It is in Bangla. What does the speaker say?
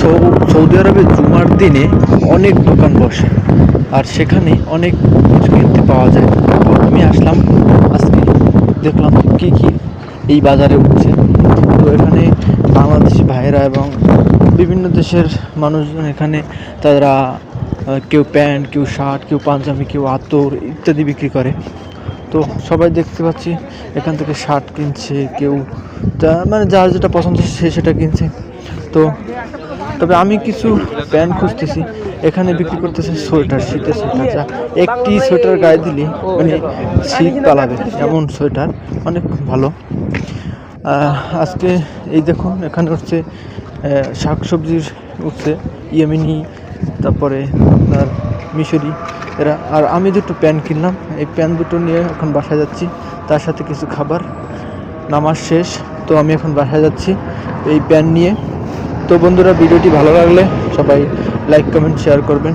সৌদি আরবে জুমার দিনে অনেক দোকান বসে, আর সেখানে অনেক কিছু কিনতে পাওয়া যায়। তো আমি আসলাম আজকে, দেখলাম কি কি এই বাজারে উঠছে। তো এখানে বাংলাদেশি ভাইয়েরা এবং বিভিন্ন দেশের মানুষজন এখানে তারা কেউ প্যান্ট, কেউ শার্ট, কেউ পাঞ্জাবি, কেউ আতর ইত্যাদি বিক্রি করে। তো সবাই দেখতে পাচ্ছি এখান থেকে শার্ট কিনছে, কেউ মানে যার যেটা পছন্দ সে সেটা কিনছে। তো তবে আমি কিছু প্যান্ট খুঁজতেছি, এখানে বিক্রি করতেছে সোয়েটার, শীতের সোয়েটার, যা একটি সোয়েটার গায়ে দিলে মানে শীত পালাবে এমন সোয়েটার, অনেক ভালো। আজকে এই দেখুন এখানে হচ্ছে শাকসবজির উঠছে, ইয়েমেনি, তারপরে আপনার মিশরি এরা। আর আমি দুটো প্যান্ট কিনলাম, এই প্যান্ট দুটো নিয়ে এখন বাসায় যাচ্ছি, তার সাথে কিছু খাবার। নামাজ শেষ, তো আমি এখন বাসায় যাচ্ছি এই প্যান্ট নিয়ে। তো বন্ধুরা, ভিডিওটি ভালো লাগলে সবাই লাইক, কমেন্ট, শেয়ার করবেন।